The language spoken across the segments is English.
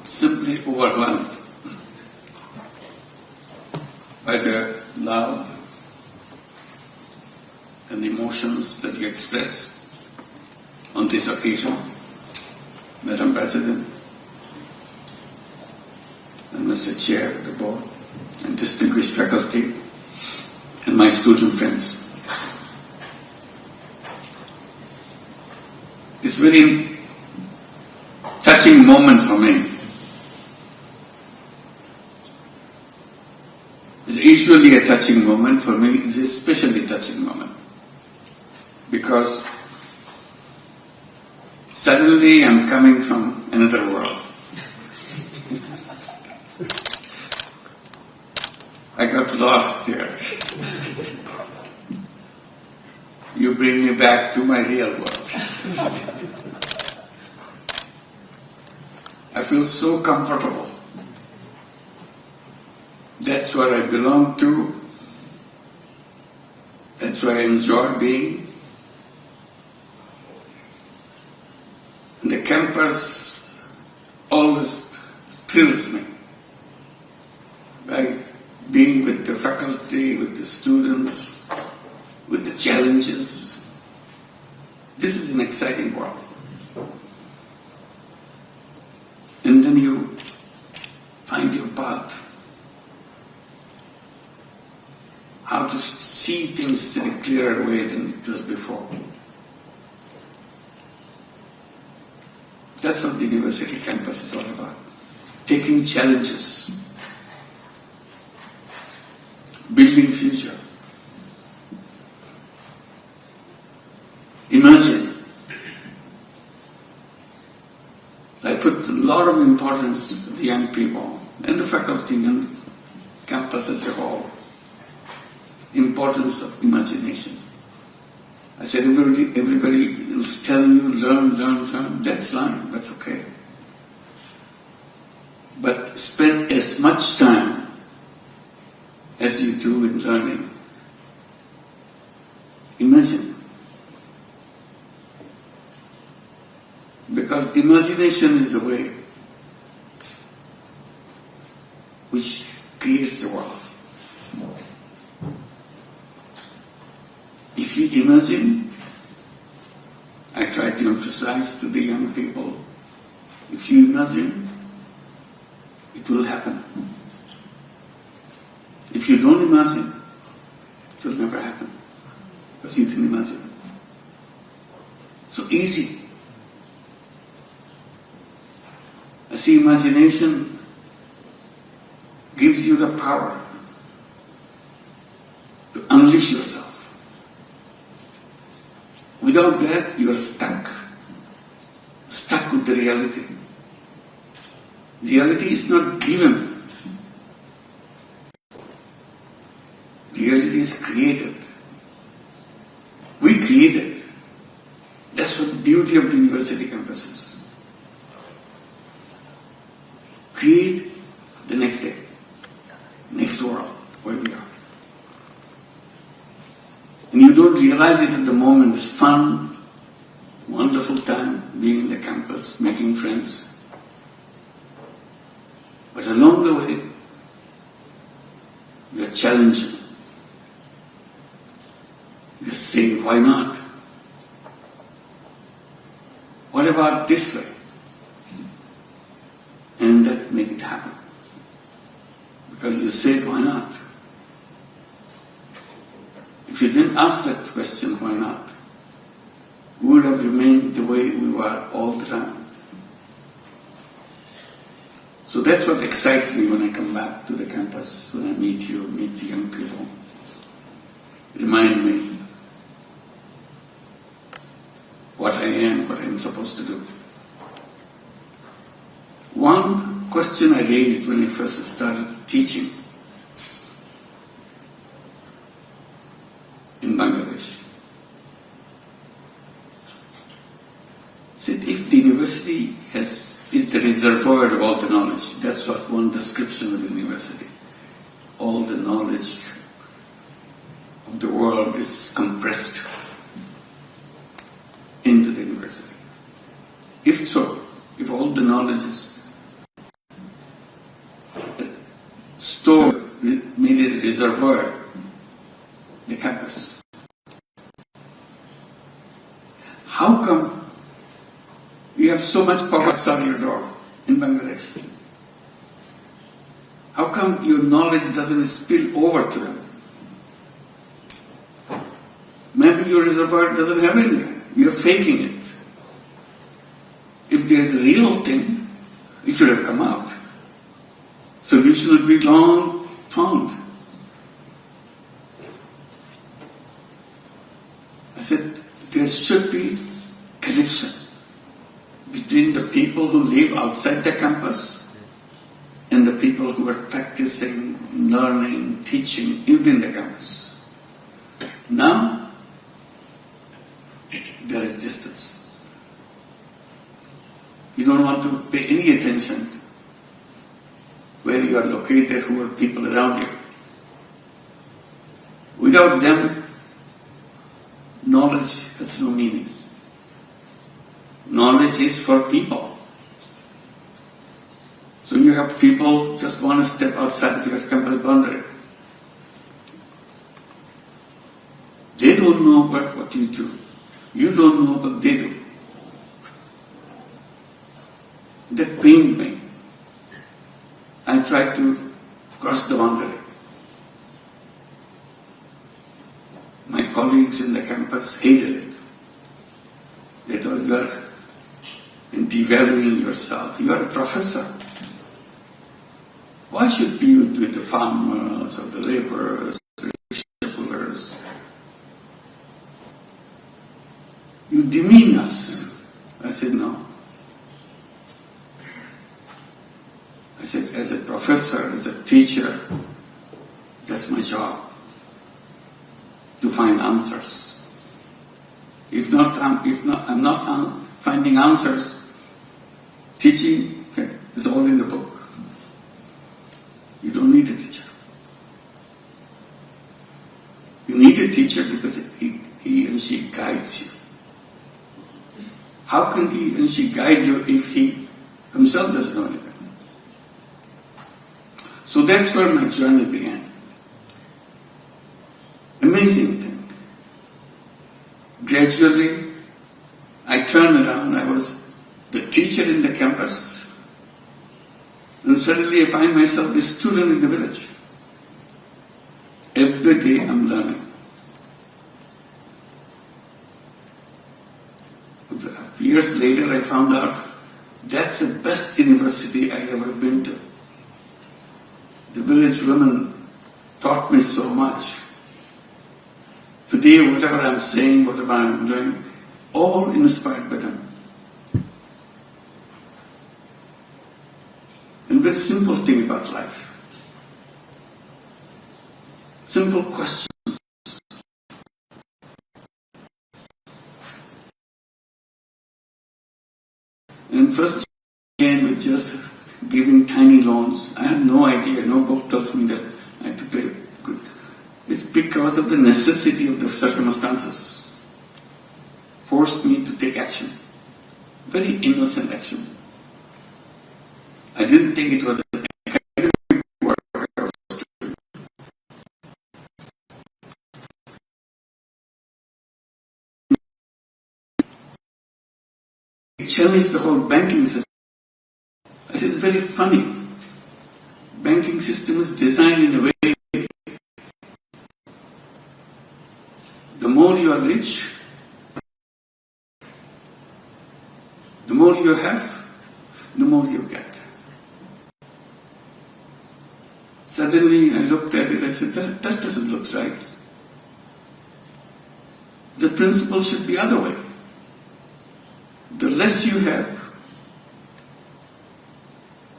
simply overwhelmed by the love and the emotions that you express on this occasion, Madam President and Mr. Chair of the Board and distinguished faculty and my student friends. It's a very touching moment for me. It's usually a touching moment. For me, it's a especially touching moment. Because suddenly I'm coming from another world. I got lost here. You bring me back to my real world. I feel so comfortable. That's where I belong to. That's where I enjoy being. And the campus always thrills me. By being with the faculty, with the students, with the challenges. This is an exciting world. And then you find your path. How to see things in a clearer way than it was before. That's what the university campus is all about. Taking challenges, building future. Imagine. I put a lot of importance to the young people and the faculty and campus as a whole. Importance of imagination. I said everybody is telling you learn. That's fine, that's okay. But spend as much time as you do in learning. Imagine. Because imagination is the way which creates the world. If you imagine, I try to emphasize to the young people, if you imagine, it will happen. If you don't imagine, it will never happen, because you didn't imagine it. So easy. I see imagination gives you the power to unleash yourself. Without that, you are stuck with the reality. Reality is not given. Reality is created. We create it. That's what the beauty of the university campus is. Create the next day, next world, where we are. And you don't realize it at the moment. It's fun, wonderful time being in the campus, making friends. But along the way, we are challenging. We are saying, why not? What about this way? And that make it happen. Because you said, why not? If you didn't ask that question, why not? We would have remained the way we were all the time. So that's what excites me when I come back to the campus, when I meet you, meet the young people. Remind me what I am, what I'm supposed to do. One question I raised when I first started teaching in Bangladesh. Said if the university is the reservoir of all the knowledge, that's what one description of the university. All the knowledge of the world is compressed into the university. If so, if all the knowledge is reservoir, the campus. How come you have so much power outside your door in Bangladesh? How come your knowledge doesn't spill over to them? Maybe your reservoir doesn't have anything. You're faking it. If there's a real thing, it should have come out. Solution would be long found. I said, there should be connection between the people who live outside the campus and the people who are practicing, learning, teaching within the campus. Now, there is distance. You don't want to pay any attention where you are located, who are people around you. Without them, knowledge has no meaning. Knowledge is for people. So you have people just one step outside your campus boundary. They don't know what you do. You don't know what they do. That pained me. I tried to cross the boundary. My colleagues in the campus hated it. They thought you are devaluing yourself. You are a professor. Why should you be with the farmers or the laborers, the shipbuilders? You demean us. I said, no. I said, as a professor, as a teacher, that's my job, to find answers. If not, I'm not finding answers. Teaching, okay, is all in the book. You don't need a teacher. You need a teacher because he and she guides you. How can he and she guide you if he himself doesn't know anything? So that's where my journey began. Amazing thing. Gradually, I turned around. I was the teacher in the campus. And suddenly I find myself a student in the village. Every day I'm learning. Years later I found out that's the best university I ever been to. The village women taught me so much. Today, whatever I'm saying, whatever I'm doing, all inspired by them. And very simple thing about life. Simple questions. And first began with just giving tiny loans. I had no idea, no book tells me that I had to pay good. It's because of the necessity of the circumstances. Forced me to take action. Very innocent action. I didn't think it was an academic work I was doing. It challenged the whole banking system. I said, it's very funny. Banking system is designed in a way, the more you are rich, the more you have, the more you get. Suddenly I looked at it, I said, that doesn't look right. The principle should be other way. The less you have,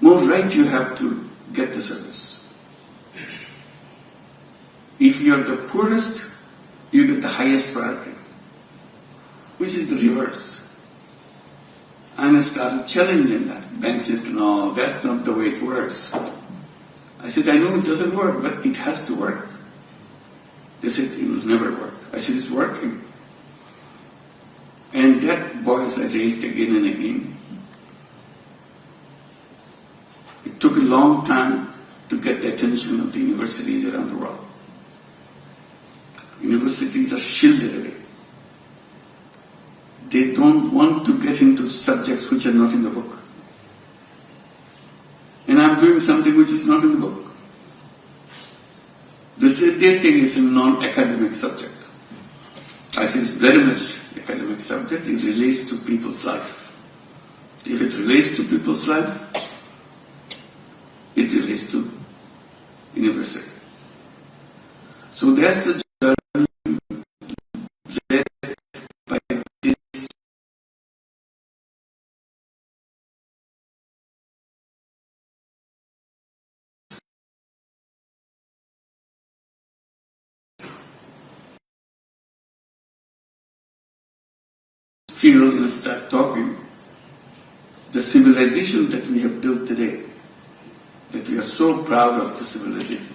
more right you have to get the service. If you're the poorest, you get the highest priority, which is the reverse. And I started challenging that. Bank says, no, that's not the way it works. I said, I know it doesn't work, but it has to work. They said, it will never work. I said, it's working. And that voice I raised again and again. It took a long time to get the attention of the universities around the world. Universities are shielded away. They don't want to get into subjects which are not in the book. And I'm doing something which is not in the book. They think it's a non-academic subject. I say it's very much academic subject. It relates to people's life. If it relates to people's life, it relates to university. So that's the journey led by this field and start talking. The civilization that we have built today, that we are so proud of the civilization,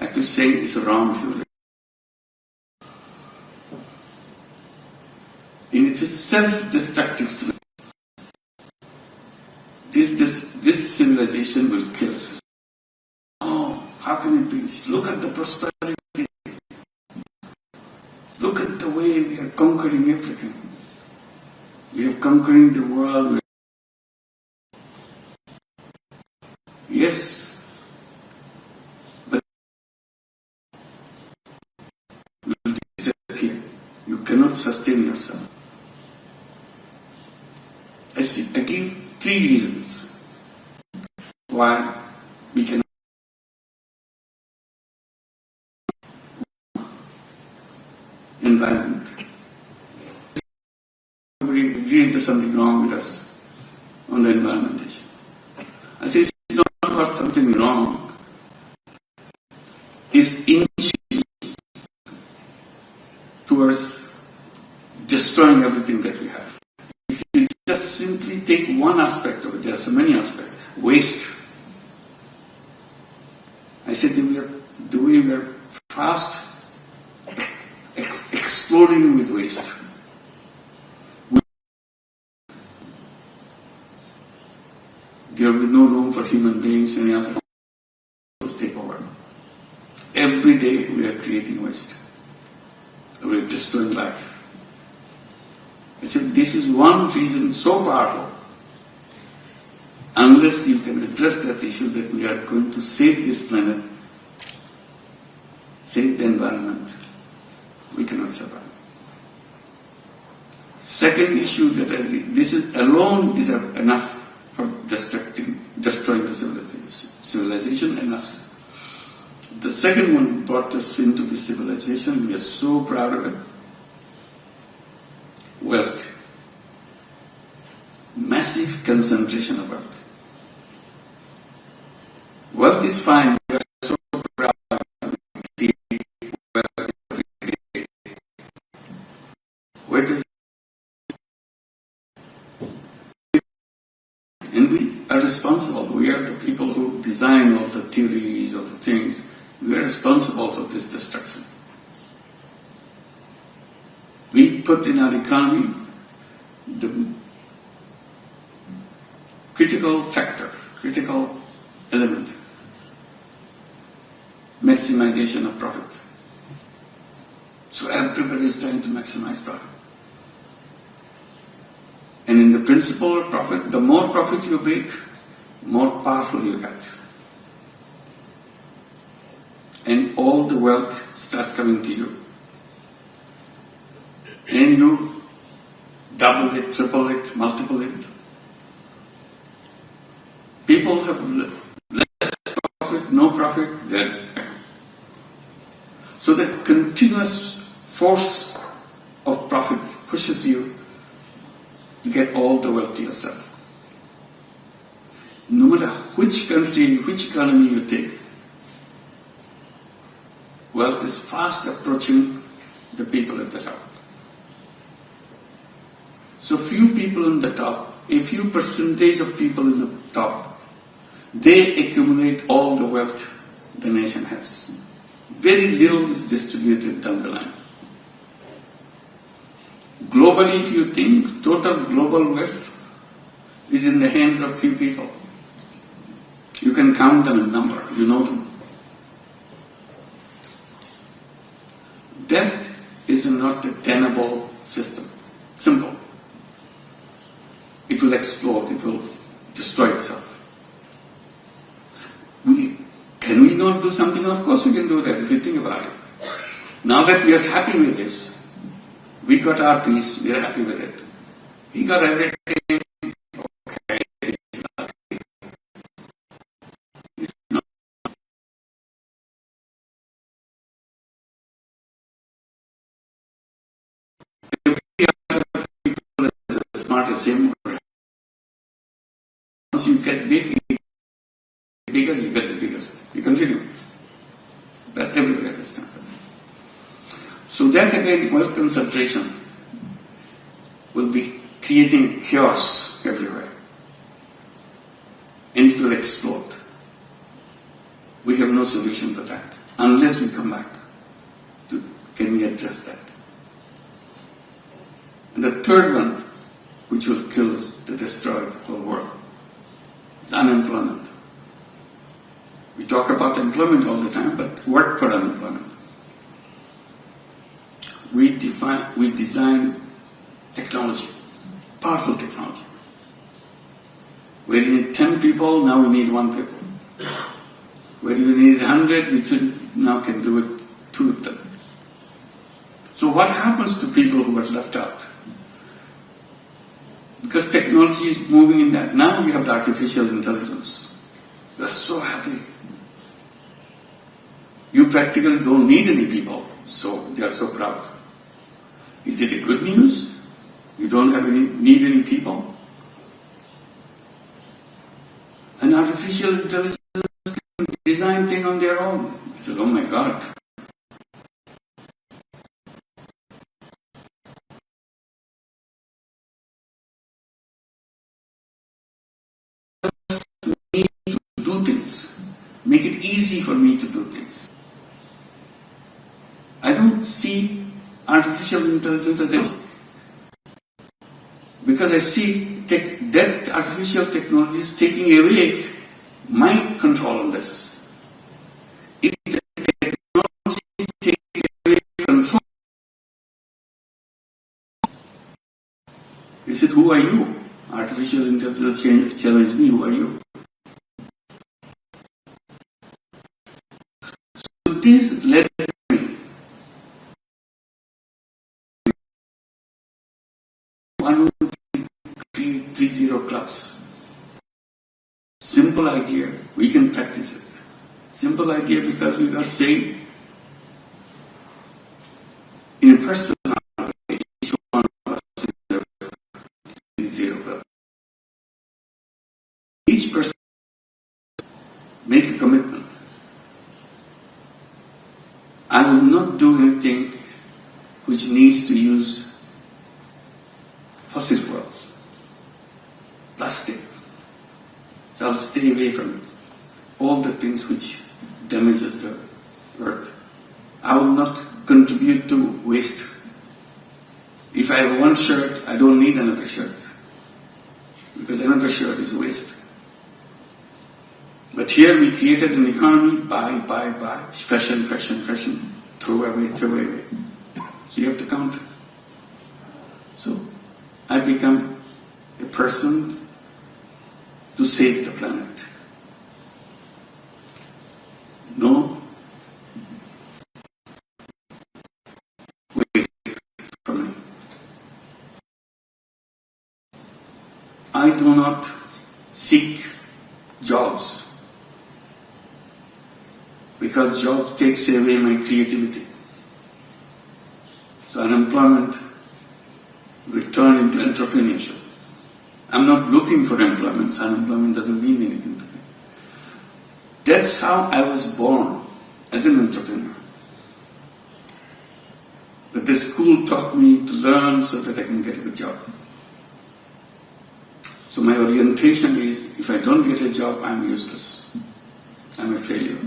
I could say it's a wrong civilization. And it's a self-destructive civilization. This civilization will kill us. Oh, how can it be? Look at the prosperity. Look at the way we are conquering everything. We are conquering the world. Yes, but you cannot sustain yourself. I give 3 reasons why we cannot. Environment. Everybody agrees there's something wrong with us on the environment issue. I say it's not about something wrong. It's inching towards destroying everything that we have. If you just simply take one aspect of it, there are so many aspects. Waste. I said the way we are fast exploding with waste. There will be no room for human beings and any other to take over. Every day we are creating waste. We are destroying life. I said this is one reason so powerful. Unless you can address that issue that we are going to save this planet, save the environment, we cannot survive. Second issue that this is alone is enough for destroying the civilization and us. The second one brought us into the civilization. We are so proud of it. Wealth. Massive concentration of wealth. Wealth is fine. We are so proud of wealth every day. Where does and we are responsible. We are the people who design all the theories, all the things. We are responsible for this destruction. We put in our economy the critical factor, critical element, maximization of profit. So everybody is trying to maximize profit. And in the principle of profit, the more profit you make, more powerful you get. And all the wealth start coming to you. And you double it, triple it, multiple it. People have less profit, no profit, then. So the continuous force of profit pushes you to get all the wealth to yourself. No matter which country, which economy you take, wealth is fast approaching the people at the top. So few people in the top, a few percentage of people in the top, they accumulate all the wealth the nation has. Very little is distributed down the line. Globally, if you think, total global wealth is in the hands of few people. You can count them in number, you know them. Death is not a tenable system. Simple. It will explode, it will destroy itself. Can we not do something? Of course we can do that if you think about it. Now that we are happy with this, we got our peace, we are happy with it. He got everything, okay, it's not. It's not. Every other people is as smart as him. Once you get big, bigger, you get the biggest. You continue. But everywhere is not. So that again, wealth concentration will be creating chaos everywhere. And it will explode. We have no solution for that. Unless we come back to, can we address that? And the third one, which will kill, destroy the whole world, is unemployment. We talk about employment all the time, but work for unemployment. We design technology, powerful technology. Where you need 10 people, now we need 1 people. Where you need 100, we now can do it 2 of them. So what happens to people who were left out? Because technology is moving in that. Now you have the artificial intelligence. You are so happy. You practically don't need any people, so they are so proud. Is it a good news? You don't need any people? An artificial intelligence can design things on their own. I said, oh my God. Me to do things. Make it easy for me to do things. I don't see artificial intelligence as a... Because I see that artificial technology is taking away my control on this. If the technology takes away control, he said, who are you? Artificial intelligence challenged me, who are you? So this led me 130 clubs. Simple idea, we can practice it. Simple idea because we are saying in a personal way, each one of us is a 30 club. Each person make a commitment. I will not do anything which needs to use fossil fuels, plastic. So I'll stay away from it. All the things which damages the earth. I will not contribute to waste. If I have one shirt, I don't need another shirt. Because another shirt is waste. But here we created an economy, buy, fashion, throw away. So you have to count it. So I become a person to save the planet. No waste from me. I do not seek jobs because job takes away my creativity. So unemployment will turn into entrepreneurship. I'm not looking for employment, so unemployment doesn't mean anything to me. That's how I was born, as an entrepreneur. But the school taught me to learn so that I can get a good job. So my orientation is, if I don't get a job, I'm useless. I'm a failure.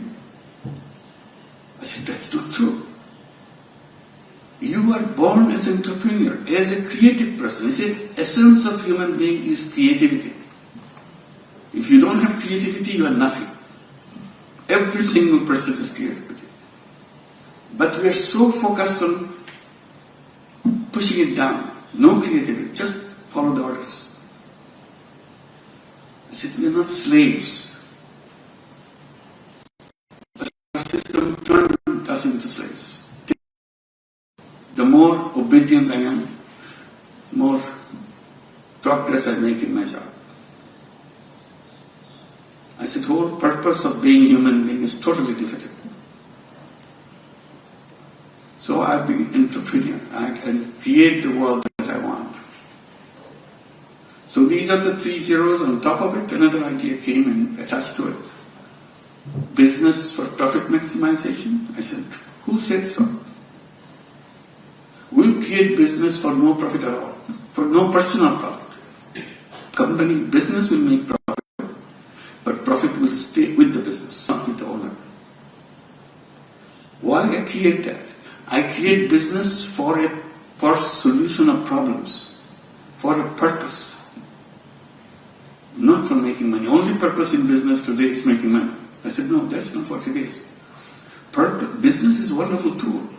I said, that's not true. You are born as an entrepreneur, as a creative person. He said, essence of human being is creativity. If you don't have creativity, you are nothing. Every single person has creativity. But we are so focused on pushing it down. No creativity, just follow the orders. I said, we are not slaves. But our system turned us into slaves. The more obedient I am, more progress I make in my job. I said, the whole purpose of being human being is totally defeated. So I've been entrepreneur. I can create the world that I want. So these are the 3 zeros. On top of it, another idea came and attached to it. Business for profit maximization. I said, who said so? We'll create business for no profit at all, for no personal profit. Company, business will make profit, but profit will stay with the business, not with the owner. Why I create that? I create business for solution of problems, for a purpose, not for making money. Only purpose in business today is making money. I said, no, that's not what it is. Business is a wonderful tool.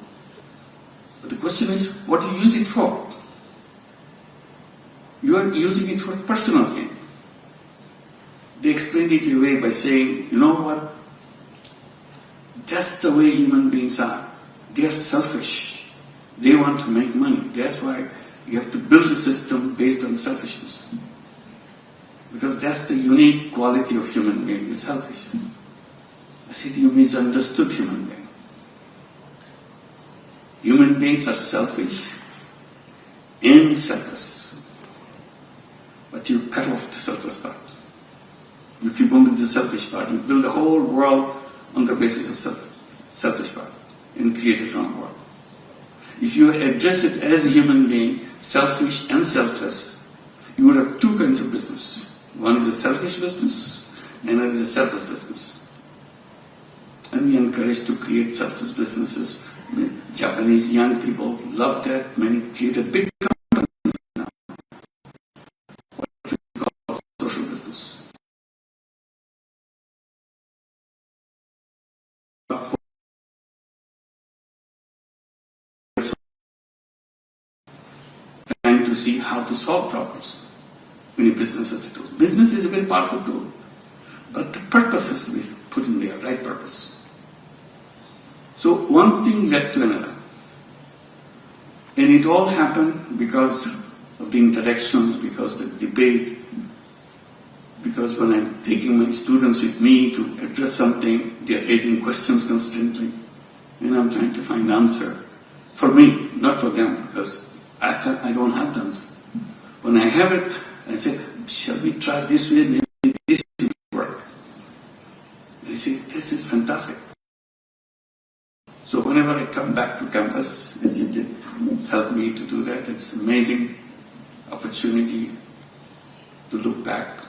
But the question is, what do you use it for? You are using it for personal gain. They explained it away by saying, you know what? That's the way human beings are. They are selfish. They want to make money. That's why you have to build a system based on selfishness. Because that's the unique quality of human being, is selfish. I said, you misunderstood human being. Human beings are selfish and selfless. But you cut off the selfless part. You keep on with the selfish part. You build the whole world on the basis of selfish part and create a wrong world. If you address it as a human being, selfish and selfless, you would have 2 kinds of business. One is a selfish business, and another is a selfless business. And we encourage to create selfless businesses. Japanese young people love that. Many created big companies now. What we call social business. Trying to see how to solve problems in a business as a tool. Business is a very powerful tool, but the purpose has to be put in there, right purpose. So one thing led to another. And it all happened because of the interactions, because of the debate, because when I'm taking my students with me to address something, they're raising questions constantly, and I'm trying to find answer for me, not for them, because I don't have the answer. When I have it, I say, shall we try this way, maybe this will work. And I say, this is fantastic. So whenever I come back to campus, as you did help me to do that, it's an amazing opportunity to look back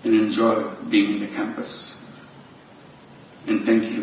and enjoy being in the campus. And thank you